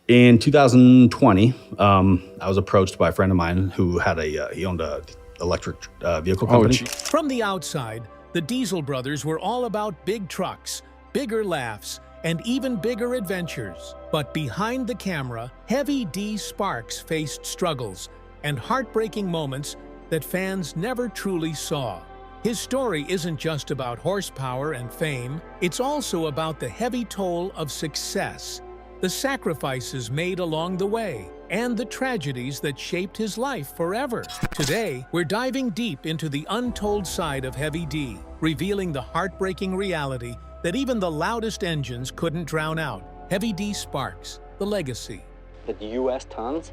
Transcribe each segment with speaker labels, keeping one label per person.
Speaker 1: In 2020, I was approached by a friend of mine who had he owned a electric vehicle company.
Speaker 2: From the outside, the Diesel brothers were all about big trucks, bigger laughs, and even bigger adventures. But behind the camera, Heavy D Sparks faced struggles and heartbreaking moments that fans never truly saw. His story isn't just about horsepower and fame, it's also about the heavy toll of success, the sacrifices made along the way, and the tragedies that shaped his life forever. Today, we're diving deep into the untold side of Heavy D, revealing the heartbreaking reality that even the loudest engines couldn't drown out. Heavy D Sparks, the legacy.
Speaker 3: The U.S. tons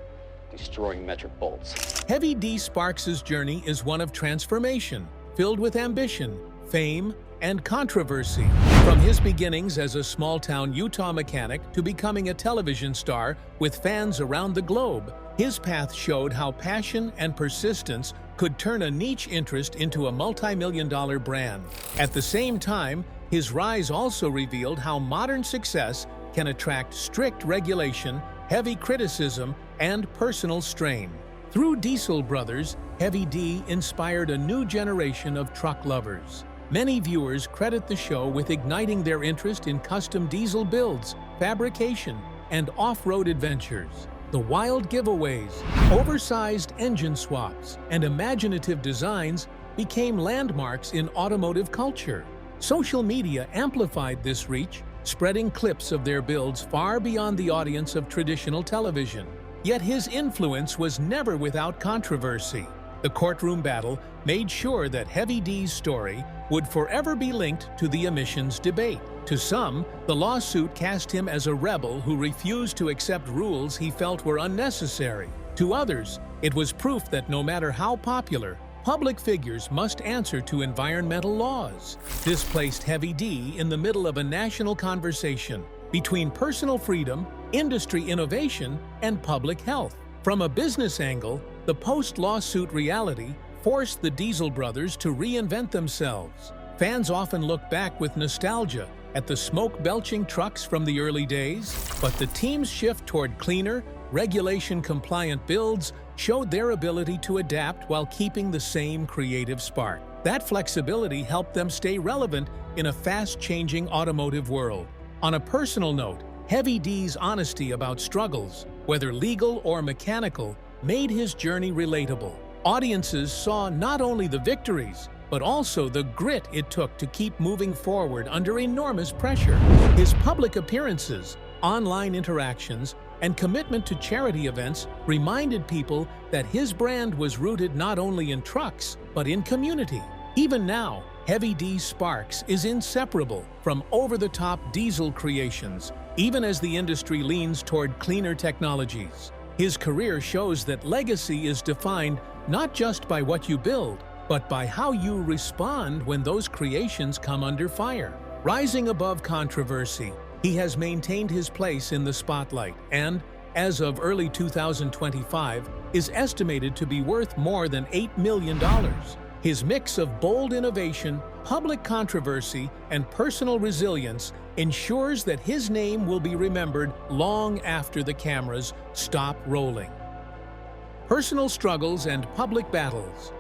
Speaker 3: destroying metric bolts.
Speaker 2: Heavy D Sparks' journey is one of transformation, filled with ambition, fame, and controversy. From his beginnings as a small-town Utah mechanic to becoming a television star with fans around the globe, his path showed how passion and persistence could turn a niche interest into a multi-million-dollar brand. At the same time, his rise also revealed how modern success can attract strict regulation, heavy criticism, and personal strain. Through Diesel Brothers, Heavy D inspired a new generation of truck lovers. Many viewers credit the show with igniting their interest in custom diesel builds, fabrication, and off-road adventures. The wild giveaways, oversized engine swaps, and imaginative designs became landmarks in automotive culture. Social media amplified this reach, spreading clips of their builds far beyond the audience of traditional television. Yet his influence was never without controversy. The courtroom battle made sure that Heavy D's story would forever be linked to the emissions debate. To some, the lawsuit cast him as a rebel who refused to accept rules he felt were unnecessary. To others, it was proof that no matter how popular, public figures must answer to environmental laws. This placed Heavy D in the middle of a national conversation between personal freedom, industry innovation, and public health. From a business angle, the post-lawsuit reality forced the Diesel brothers to reinvent themselves. Fans often look back with nostalgia at the smoke-belching trucks from the early days, but the team's shift toward cleaner, regulation-compliant builds showed their ability to adapt while keeping the same creative spark. That flexibility helped them stay relevant in a fast-changing automotive world. On a personal note, Heavy D's honesty about struggles, whether legal or mechanical, made his journey relatable. Audiences saw not only the victories, but also the grit it took to keep moving forward under enormous pressure. His public appearances, online interactions, and commitment to charity events reminded people that his brand was rooted not only in trucks, but in community. Even now, Heavy D Sparks is inseparable from over-the-top diesel creations, even as the industry leans toward cleaner technologies. His career shows that legacy is defined not just by what you build, but by how you respond when those creations come under fire. Rising above controversy, he has maintained his place in the spotlight and, as of early 2025, is estimated to be worth more than $8 million. His mix of bold innovation, public controversy, and personal resilience ensures that his name will be remembered long after the cameras stop rolling. Personal struggles and public battles.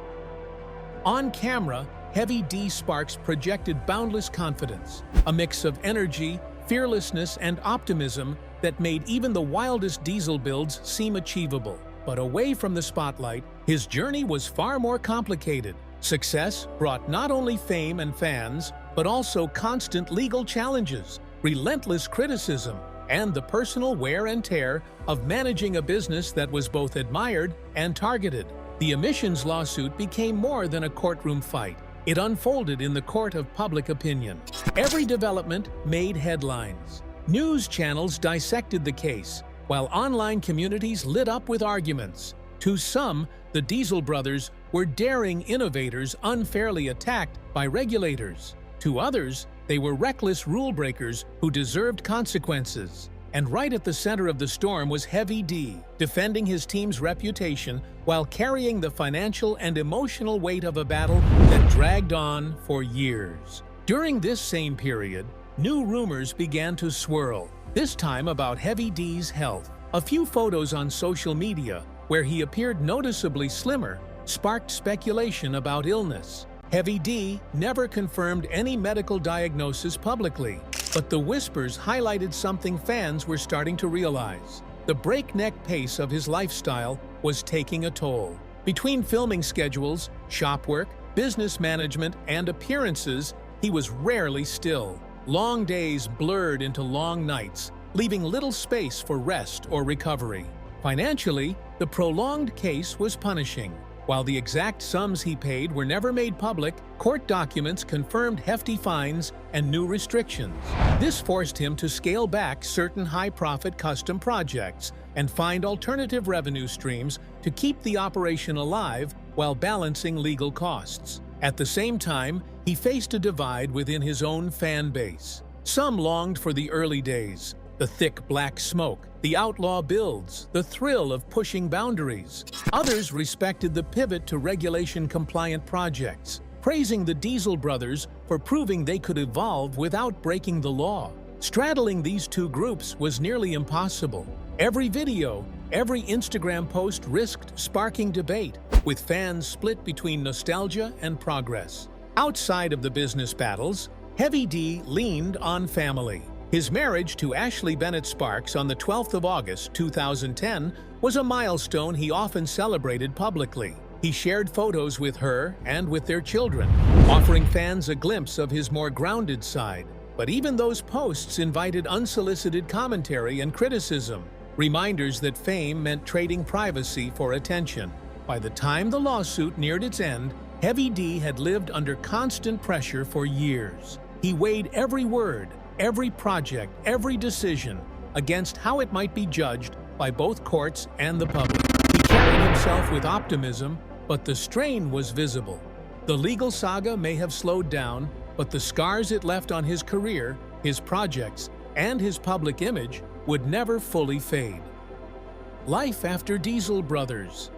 Speaker 2: On camera, Heavy D Sparks projected boundless confidence, a mix of energy, fearlessness, and optimism that made even the wildest diesel builds seem achievable. But away from the spotlight, his journey was far more complicated. Success brought not only fame and fans, but also constant legal challenges, relentless criticism, and the personal wear and tear of managing a business that was both admired and targeted. The emissions lawsuit became more than a courtroom fight. It unfolded in the court of public opinion. Every development made headlines. News channels dissected the case, while online communities lit up with arguments. To some, the Diesel brothers were daring innovators unfairly attacked by regulators. To others, they were reckless rule breakers who deserved consequences. And right at the center of the storm was Heavy D, defending his team's reputation while carrying the financial and emotional weight of a battle that dragged on for years. During this same period, new rumors began to swirl, this time about Heavy D's health. A few photos on social media, where he appeared noticeably slimmer, sparked speculation about illness. Heavy D never confirmed any medical diagnosis publicly, but the whispers highlighted something fans were starting to realize. The breakneck pace of his lifestyle was taking a toll. Between filming schedules, shop work, business management, and appearances, he was rarely still. Long days blurred into long nights, leaving little space for rest or recovery. Financially, the prolonged case was punishing. While the exact sums he paid were never made public, court documents confirmed hefty fines and new restrictions. This forced him to scale back certain high-profit custom projects and find alternative revenue streams to keep the operation alive while balancing legal costs. At the same time, he faced a divide within his own fan base. Some longed for the early days, the thick black smoke, the outlaw builds, the thrill of pushing boundaries. Others respected the pivot to regulation-compliant projects, praising the Diesel brothers for proving they could evolve without breaking the law. Straddling these two groups was nearly impossible. Every video, every Instagram post risked sparking debate, with fans split between nostalgia and progress. Outside of the business battles, Heavy D leaned on family. His marriage to Ashley Bennett Sparks on the 12th of August 2010 was a milestone he often celebrated publicly. He shared photos with her and with their children, offering fans a glimpse of his more grounded side. But even those posts invited unsolicited commentary and criticism, reminders that fame meant trading privacy for attention. By the time the lawsuit neared its end, Heavy D had lived under constant pressure for years. He weighed every word, every project, every decision against how it might be judged by both courts and the public. He carried himself with optimism, but the strain was visible. The legal saga may have slowed down, but the scars it left on his career, his projects, and his public image would never fully fade. Life after Diesel Brothers.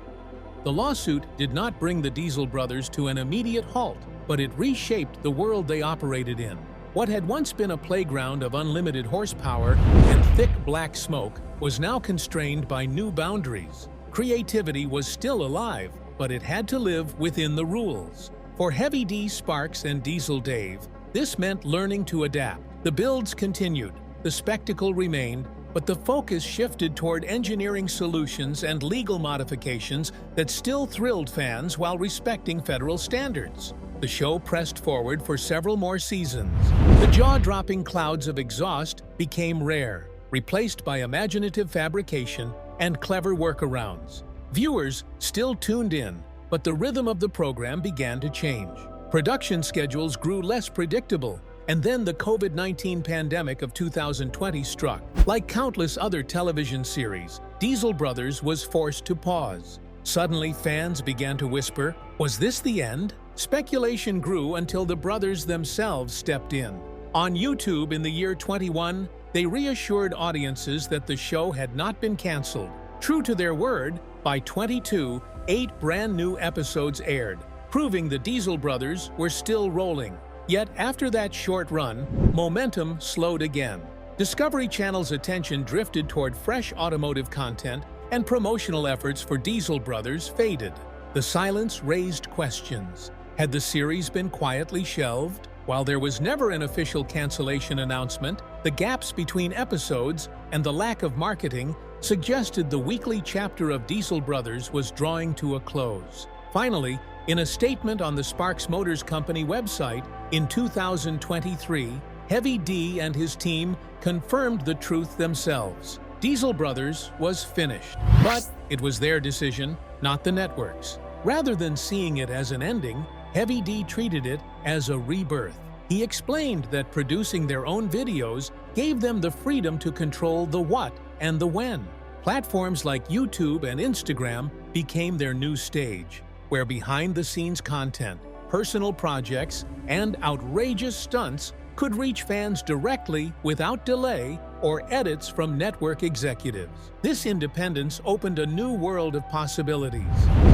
Speaker 2: The lawsuit did not bring the Diesel brothers to an immediate halt, but it reshaped the world they operated in. What had once been a playground of unlimited horsepower and thick black smoke was now constrained by new boundaries. Creativity was still alive, but it had to live within the rules. For Heavy D Sparks and Diesel Dave, this meant learning to adapt. The builds continued, the spectacle remained, but the focus shifted toward engineering solutions and legal modifications that still thrilled fans while respecting federal standards. The show pressed forward for several more seasons. The jaw-dropping clouds of exhaust became rare, replaced by imaginative fabrication and clever workarounds. Viewers still tuned in, but the rhythm of the program began to change. Production schedules grew less predictable, and then the COVID-19 pandemic of 2020 struck. Like countless other television series, Diesel Brothers was forced to pause. Suddenly, fans began to whisper, "Was this the end?" Speculation grew until the brothers themselves stepped in. On YouTube in the year 21, they reassured audiences that the show had not been canceled. True to their word, by 22, 8 brand new episodes aired, proving the Diesel brothers were still rolling. Yet after that short run, momentum slowed again. Discovery Channel's attention drifted toward fresh automotive content, and promotional efforts for Diesel Brothers faded. The silence raised questions. Had the series been quietly shelved? While there was never an official cancellation announcement, the gaps between episodes and the lack of marketing suggested the weekly chapter of Diesel Brothers was drawing to a close. Finally, in a statement on the Sparks Motors Company website in 2023, Heavy D and his team confirmed the truth themselves. Diesel Brothers was finished, but it was their decision, not the network's. Rather than seeing it as an ending, Heavy D treated it as a rebirth. He explained that producing their own videos gave them the freedom to control the what and the when. Platforms like YouTube and Instagram became their new stage, where behind-the-scenes content, personal projects, and outrageous stunts could reach fans directly without delay or edits from network executives. This independence opened a new world of possibilities.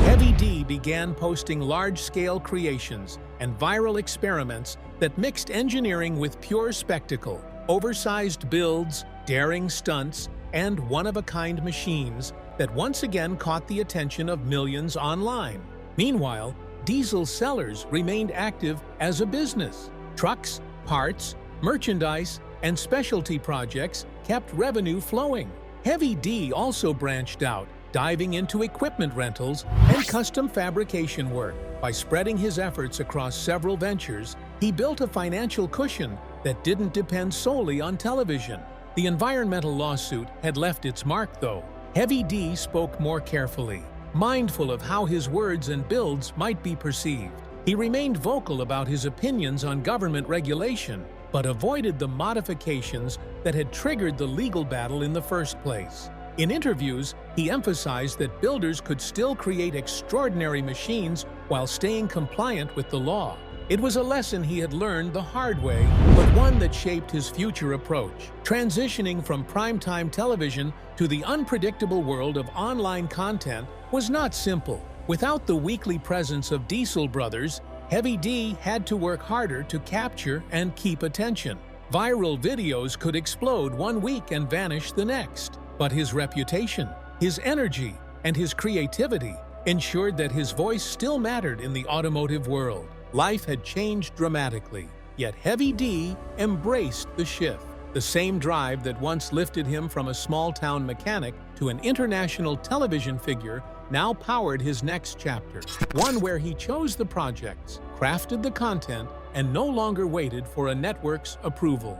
Speaker 2: Heavy D began posting large-scale creations and viral experiments that mixed engineering with pure spectacle, oversized builds, daring stunts, and one-of-a-kind machines that once again caught the attention of millions online. Meanwhile, diesel sellers remained active as a business. Trucks, parts, merchandise, and specialty projects kept revenue flowing. Heavy D also branched out, diving into equipment rentals and custom fabrication work. By spreading his efforts across several ventures, he built a financial cushion that didn't depend solely on television. The environmental lawsuit had left its mark, though. Heavy D spoke more carefully, mindful of how his words and builds might be perceived. He remained vocal about his opinions on government regulation, but avoided the modifications that had triggered the legal battle in the first place. In interviews, he emphasized that builders could still create extraordinary machines while staying compliant with the law. It was a lesson he had learned the hard way, but one that shaped his future approach. Transitioning from primetime television to the unpredictable world of online content was not simple. Without the weekly presence of Diesel Brothers, Heavy D had to work harder to capture and keep attention. Viral videos could explode one week and vanish the next. But his reputation, his energy, and his creativity ensured that his voice still mattered in the automotive world. Life had changed dramatically, yet Heavy D embraced the shift. The same drive that once lifted him from a small-town mechanic to an international television figure now powered his next chapter, one where he chose the projects, crafted the content, and no longer waited for a network's approval.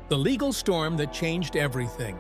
Speaker 2: The legal storm that changed everything.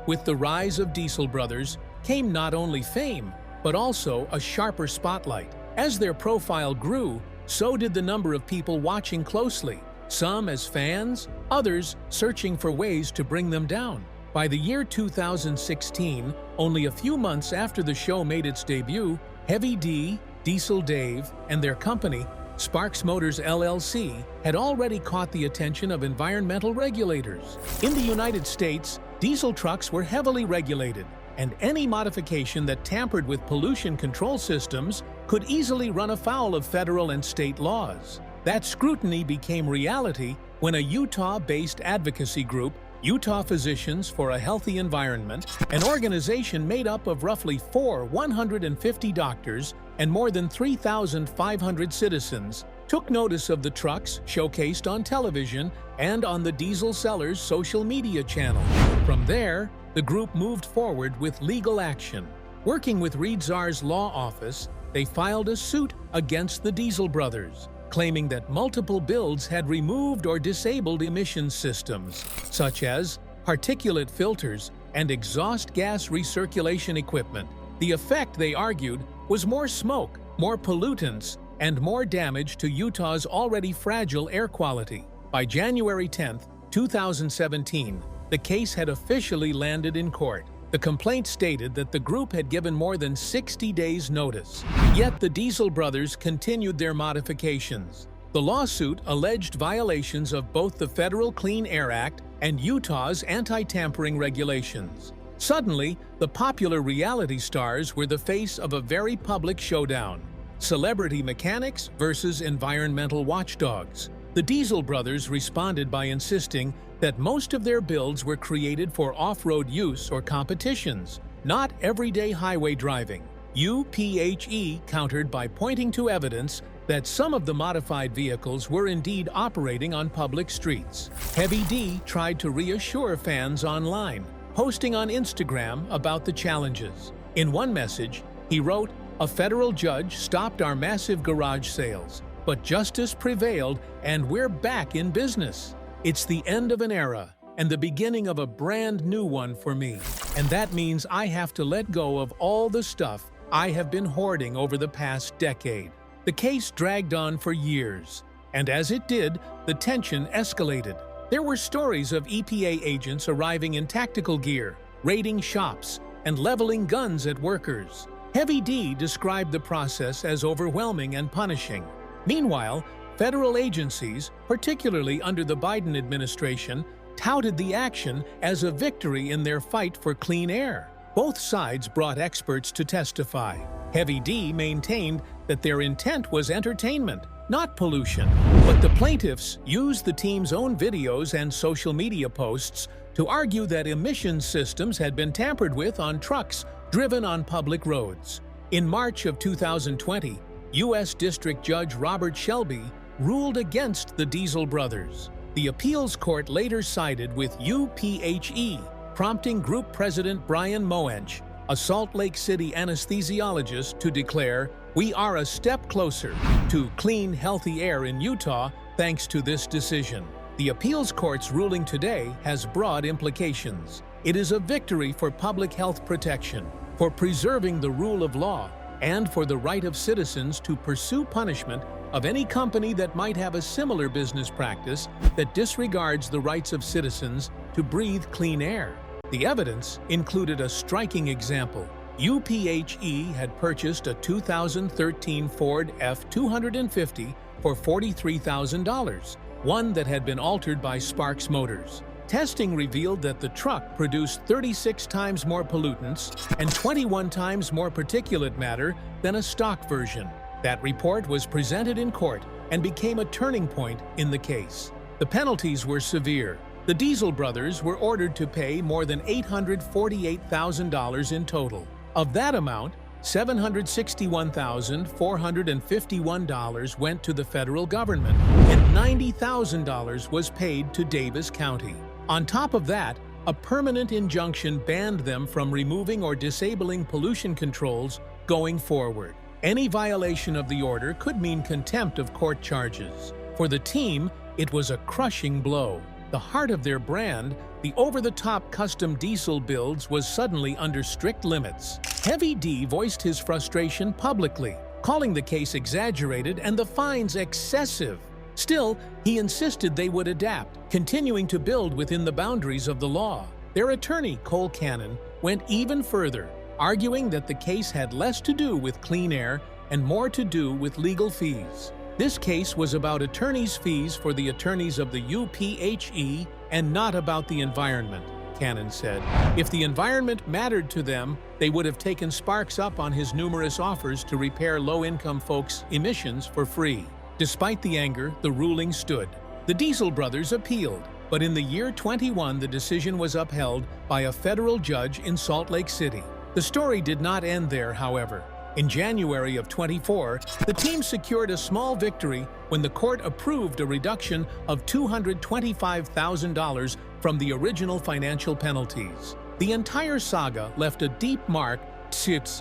Speaker 2: With the rise of Diesel Brothers came not only fame, but also a sharper spotlight. As their profile grew, so did the number of people watching closely, some as fans, others searching for ways to bring them down. By the year 2016, only a few months after the show made its debut, Heavy D, Diesel Dave, and their company, Sparks Motors LLC, had already caught the attention of environmental regulators. In the United States, diesel trucks were heavily regulated, and any modification that tampered with pollution control systems could easily run afoul of federal and state laws. That scrutiny became reality when a Utah-based advocacy group, Utah Physicians for a Healthy Environment, an organization made up of roughly 150 doctors and more than 3,500 citizens, took notice of the trucks showcased on television and on the diesel sellers' social media channel. From there, the group moved forward with legal action. Working with Reed Czar's law office, they filed a suit against the Diesel Brothers, claiming that multiple builds had removed or disabled emissions systems, such as particulate filters and exhaust gas recirculation equipment. The effect, they argued, was more smoke, more pollutants, and more damage to Utah's already fragile air quality. By January 10, 2017, the case had officially landed in court. The complaint stated that the group had given more than 60 days' notice. Yet the Diesel Brothers continued their modifications. The lawsuit alleged violations of both the Federal Clean Air Act and Utah's anti-tampering regulations. Suddenly, the popular reality stars were the face of a very public showdown: celebrity mechanics versus environmental watchdogs. The Diesel Brothers responded by insisting that most of their builds were created for off-road use or competitions, not everyday highway driving. UPHE countered by pointing to evidence that some of the modified vehicles were indeed operating on public streets. Heavy D tried to reassure fans online, posting on Instagram about the challenges. In one message, he wrote, "A federal judge stopped our massive garage sales, but justice prevailed and we're back in business. It's the end of an era and the beginning of a brand new one for me. And that means I have to let go of all the stuff I have been hoarding over the past decade." The case dragged on for years, and as it did, the tension escalated. There were stories of EPA agents arriving in tactical gear, raiding shops, and leveling guns at workers. Heavy D described the process as overwhelming and punishing. Meanwhile, federal agencies, particularly under the Biden administration, touted the action as a victory in their fight for clean air. Both sides brought experts to testify. Heavy D maintained that their intent was entertainment, not pollution. But the plaintiffs used the team's own videos and social media posts to argue that emissions systems had been tampered with on trucks driven on public roads. In March of 2020, U.S. District Judge Robert Shelby ruled against the Diesel brothers. The appeals court later sided with UPHE, prompting Group President Brian Moench, a Salt Lake City anesthesiologist, to declare, "We are a step closer to clean, healthy air in Utah thanks to this decision." The appeals court's ruling today has broad implications. It is a victory for public health protection, for preserving the rule of law, and for the right of citizens to pursue punishment of any company that might have a similar business practice that disregards the rights of citizens to breathe clean air. The evidence included a striking example. UPHE had purchased a 2013 Ford F-250 for $43,000, one that had been altered by Sparks Motors. Testing revealed that the truck produced 36 times more pollutants and 21 times more particulate matter than a stock version. That report was presented in court and became a turning point in the case. The penalties were severe. The Diesel brothers were ordered to pay more than $848,000 in total. Of that amount, $761,451 went to the federal government and $90,000 was paid to Davis County. On top of that, a permanent injunction banned them from removing or disabling pollution controls going forward. Any violation of the order could mean contempt of court charges. For the team, it was a crushing blow. The heart of their brand, the over-the-top custom diesel builds, was suddenly under strict limits. Heavy D voiced his frustration publicly, calling the case exaggerated and the fines excessive. Still, he insisted they would adapt, continuing to build within the boundaries of the law. Their attorney, Cole Cannon, went even further, arguing that the case had less to do with clean air and more to do with legal fees. This case was about attorneys' fees for the attorneys of the UPHE and not about the environment, Cannon said. If the environment mattered to them, they would have taken Sparks up on his numerous offers to repair low-income folks' emissions for free. Despite the anger, the ruling stood. The Diesel brothers appealed, but in the year 21 the decision was upheld by a federal judge in Salt Lake City. The story did not end there, however. In January of 24, the team secured a small victory when the court approved a reduction of $225,000 from the original financial penalties. The entire saga left a deep mark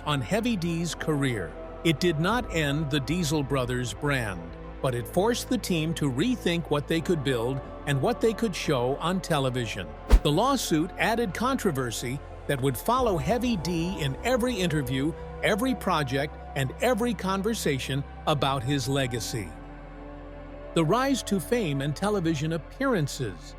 Speaker 2: on Heavy D's career. It did not end the Diesel brothers' brand, but it forced the team to rethink what they could build and what they could show on television. The lawsuit added controversy that would follow Heavy D in every interview, every project, and every conversation about his legacy. The rise to fame and television appearances.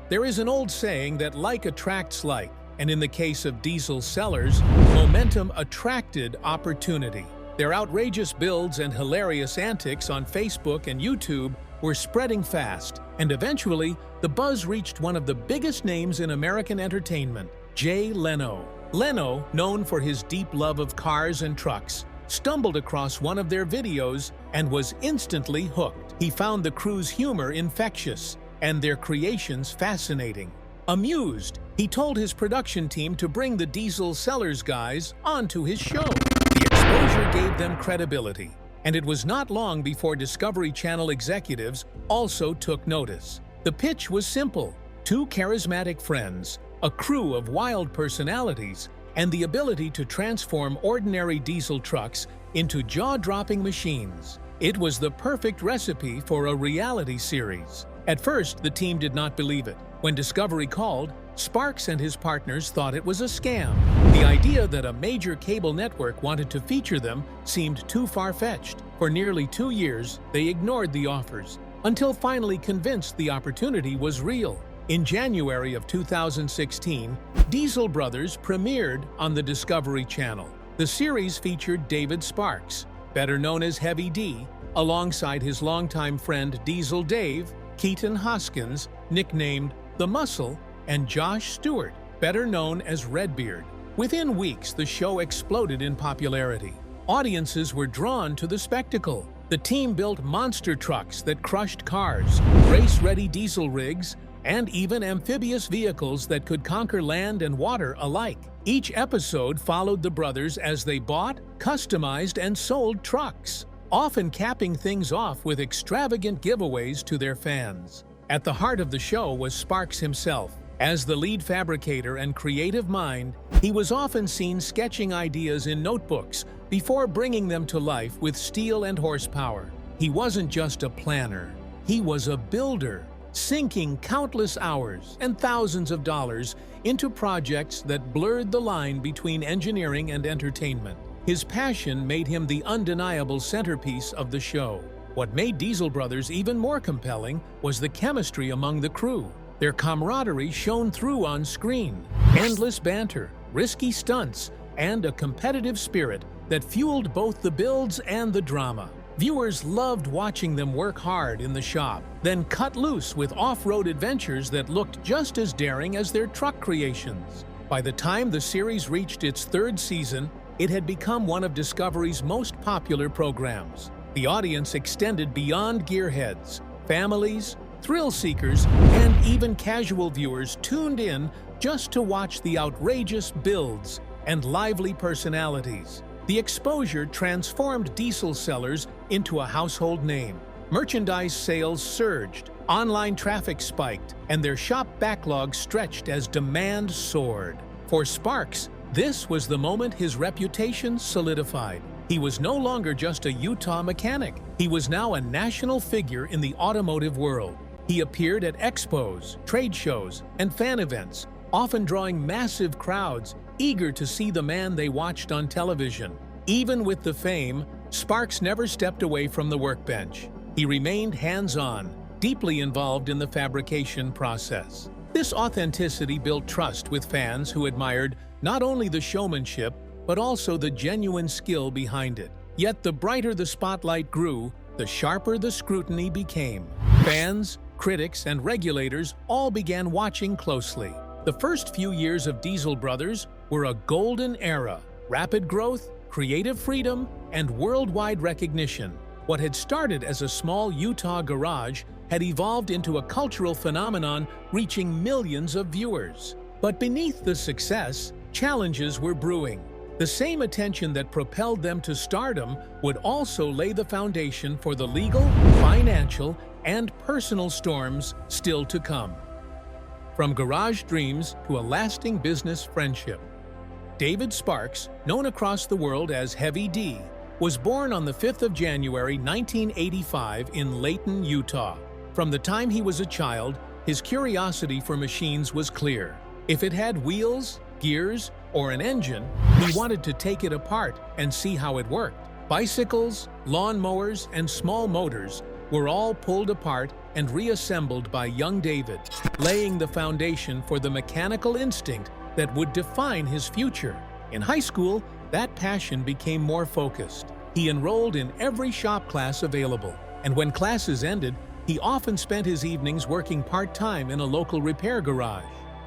Speaker 2: There is an old saying that like attracts like, and in the case of Diesel sellers, momentum attracted opportunity. Their outrageous builds and hilarious antics on Facebook and YouTube were spreading fast, and eventually, the buzz reached one of the biggest names in American entertainment, Jay Leno. Leno, known for his deep love of cars and trucks, stumbled across one of their videos and was instantly hooked. He found the crew's humor infectious and their creations fascinating. Amused, he told his production team to bring the Diesel Sellers guys onto his show. The exposure gave them credibility, and it was not long before Discovery Channel executives also took notice. The pitch was simple: two charismatic friends, a crew of wild personalities, and the ability to transform ordinary diesel trucks into jaw-dropping machines. It was the perfect recipe for a reality series. At first, the team did not believe it. When Discovery called, Sparks and his partners thought it was a scam. The idea that a major cable network wanted to feature them seemed too far-fetched. For nearly 2 years, they ignored the offers, until finally convinced the opportunity was real. In January of 2016, Diesel Brothers premiered on the Discovery Channel. The series featured David Sparks, better known as Heavy D, alongside his longtime friend Diesel Dave, Keaton Hoskins, nicknamed The Muscle, and Josh Stewart, better known as Redbeard. Within weeks, the show exploded in popularity. Audiences were drawn to the spectacle. The team built monster trucks that crushed cars, race-ready diesel rigs, and even amphibious vehicles that could conquer land and water alike. Each episode followed the brothers as they bought, customized, and sold trucks, often capping things off with extravagant giveaways to their fans. At the heart of the show was Sparks himself. As the lead fabricator and creative mind, he was often seen sketching ideas in notebooks before bringing them to life with steel and horsepower. He wasn't just a planner, he was a builder, sinking countless hours and thousands of dollars into projects that blurred the line between engineering and entertainment. His passion made him the undeniable centerpiece of the show. What made Diesel Brothers even more compelling was the chemistry among the crew. Their camaraderie shone through on screen. Endless banter, risky stunts, and a competitive spirit that fueled both the builds and the drama. Viewers loved watching them work hard in the shop, then cut loose with off-road adventures that looked just as daring as their truck creations. By the time the series reached its third season, it had become one of Discovery's most popular programs. The audience extended beyond gearheads. Families, thrill seekers, and even casual viewers tuned in just to watch the outrageous builds and lively personalities. The exposure transformed diesel sellers into a household name. Merchandise sales surged, online traffic spiked, and their shop backlog stretched as demand soared. For Sparks, this was the moment his reputation solidified. He was no longer just a Utah mechanic. He was now a national figure in the automotive world. He appeared at expos, trade shows, and fan events, often drawing massive crowds eager to see the man they watched on television. Even with the fame, Sparks never stepped away from the workbench. He remained hands-on, deeply involved in the fabrication process. This authenticity built trust with fans who admired not only the showmanship, but also the genuine skill behind it. Yet the brighter the spotlight grew, the sharper the scrutiny became. Fans, critics, and regulators all began watching closely. The first few years of Diesel Brothers were a golden era: rapid growth, creative freedom, and worldwide recognition. What had started as a small Utah garage had evolved into a cultural phenomenon reaching millions of viewers. But beneath the success, challenges were brewing. The same attention that propelled them to stardom would also lay the foundation for the legal, financial, and personal storms still to come. From garage dreams to a lasting business friendship. David Sparks, known across the world as Heavy D, was born on the 5th of January 1985 in Layton, Utah. From the time he was a child, his curiosity for machines was clear. If it had wheels, gears, or an engine, he wanted to take it apart and see how it worked. Bicycles, lawn mowers, and small motors were all pulled apart and reassembled by young David, laying the foundation for the mechanical instinct that would define his future. In high school, that passion became more focused. He enrolled in every shop class available, and when classes ended, he often spent his evenings working part-time in a local repair garage.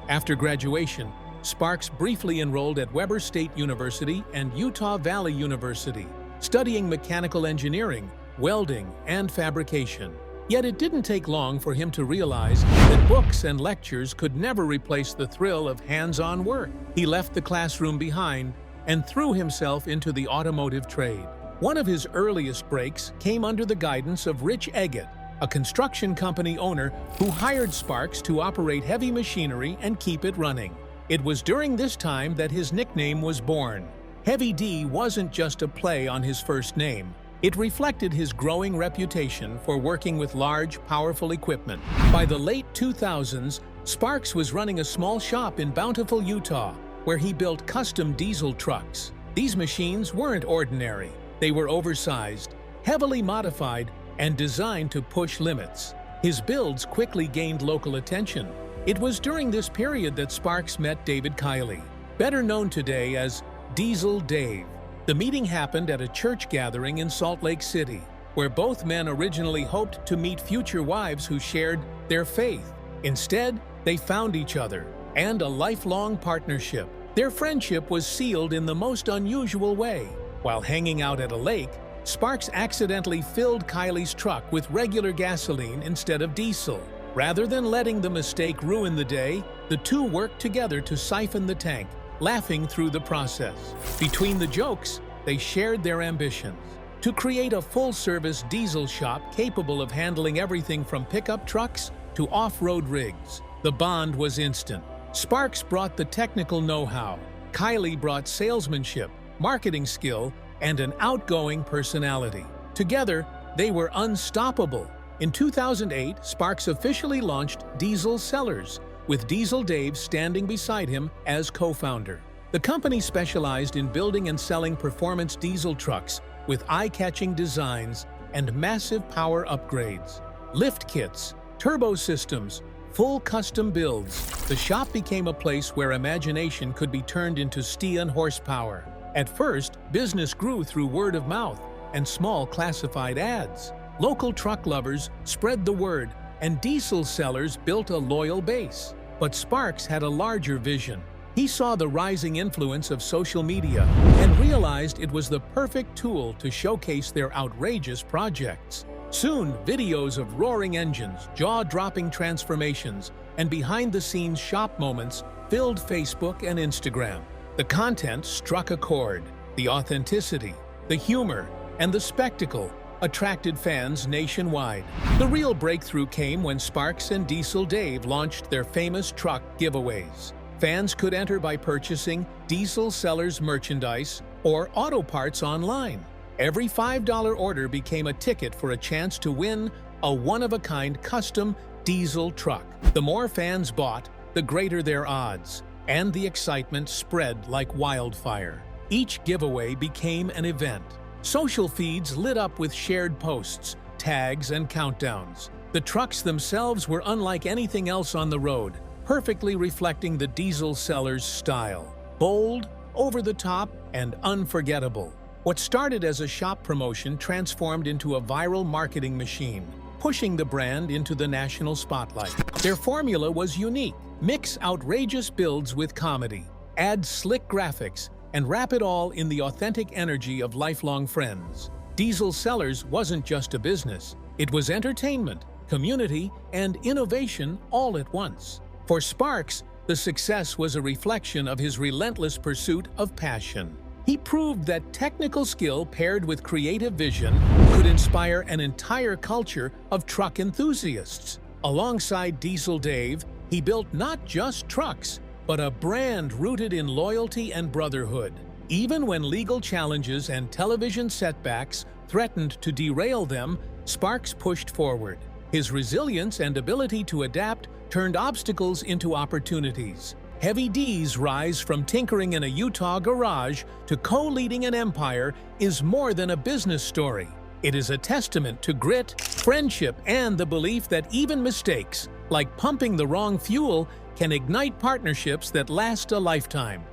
Speaker 2: After graduation, Sparks briefly enrolled at Weber State University and Utah Valley University, studying mechanical engineering, welding, and fabrication. Yet it didn't take long for him to realize that books and lectures could never replace the thrill of hands-on work. He left the classroom behind and threw himself into the automotive trade. One of his earliest breaks came under the guidance of Rich Eggett, a construction company owner who hired Sparks to operate heavy machinery and keep it running. It was during this time that his nickname was born. Heavy D wasn't just a play on his first name. It reflected his growing reputation for working with large, powerful equipment. By the late 2000s, Sparks was running a small shop in Bountiful, Utah, where he built custom diesel trucks. These machines weren't ordinary. They were oversized, heavily modified, and designed to push limits. His builds quickly gained local attention. It was during this period that Sparks met David Kiley, better known today as Diesel Dave. The meeting happened at a church gathering in Salt Lake City, where both men originally hoped to meet future wives who shared their faith. Instead, they found each other and a lifelong partnership. Their friendship was sealed in the most unusual way. While hanging out at a lake, Sparks accidentally filled Kiley's truck with regular gasoline instead of diesel. Rather than letting the mistake ruin the day, the two worked together to siphon the tank, laughing through the process. Between the jokes, they shared their ambitions to create a full-service diesel shop capable of handling everything from pickup trucks to off-road rigs. The bond was instant. Sparks brought the technical know-how. Kylie brought salesmanship, marketing skill, and an outgoing personality. Together, they were unstoppable. In 2008, Sparks officially launched Diesel Sellers, with Diesel Dave standing beside him as co-founder. The company specialized in building and selling performance diesel trucks with eye-catching designs and massive power upgrades. Lift kits, turbo systems, full custom builds. The shop became a place where imagination could be turned into steel and horsepower. At first, business grew through word of mouth and small classified ads. Local truck lovers spread the word, and diesel sellers built a loyal base. But Sparks had a larger vision. He saw the rising influence of social media and realized it was the perfect tool to showcase their outrageous projects. Soon, videos of roaring engines, jaw-dropping transformations, and behind-the-scenes shop moments filled Facebook and Instagram. The content struck a chord. The authenticity, the humor, and the spectacle attracted fans nationwide. The real breakthrough came when Sparks and Diesel Dave launched their famous truck giveaways. Fans could enter by purchasing Diesel Sellers merchandise or auto parts online. Every $5 order became a ticket for a chance to win a one-of-a-kind custom diesel truck. The more fans bought, the greater their odds, and the excitement spread like wildfire. Each giveaway became an event. Social feeds lit up with shared posts, tags, and countdowns. The trucks themselves were unlike anything else on the road, perfectly reflecting the Diesel Sellers' style. Bold, over-the-top, and unforgettable. What started as a shop promotion transformed into a viral marketing machine, pushing the brand into the national spotlight. Their formula was unique. Mix outrageous builds with comedy, add slick graphics, and wrap it all in the authentic energy of lifelong friends. Diesel Sellers wasn't just a business. It was entertainment, community, and innovation all at once. For Sparks, the success was a reflection of his relentless pursuit of passion. He proved that technical skill paired with creative vision could inspire an entire culture of truck enthusiasts. Alongside Diesel Dave, he built not just trucks, but a brand rooted in loyalty and brotherhood. Even when legal challenges and television setbacks threatened to derail them, Sparks pushed forward. His resilience and ability to adapt turned obstacles into opportunities. Heavy D's rise from tinkering in a Utah garage to co-leading an empire is more than a business story. It is a testament to grit, friendship, and the belief that even mistakes, like pumping the wrong fuel, can ignite partnerships that last a lifetime.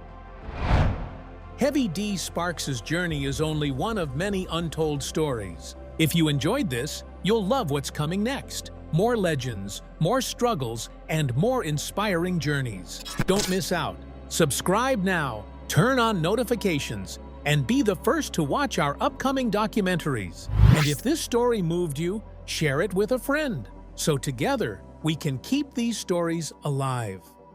Speaker 2: Heavy D Sparks' journey is only one of many untold stories. If you enjoyed this, you'll love what's coming next. More legends, more struggles, and more inspiring journeys. Don't miss out. Subscribe now, turn on notifications, and be the first to watch our upcoming documentaries. And if this story moved you, share it with a friend, so together we can keep these stories alive.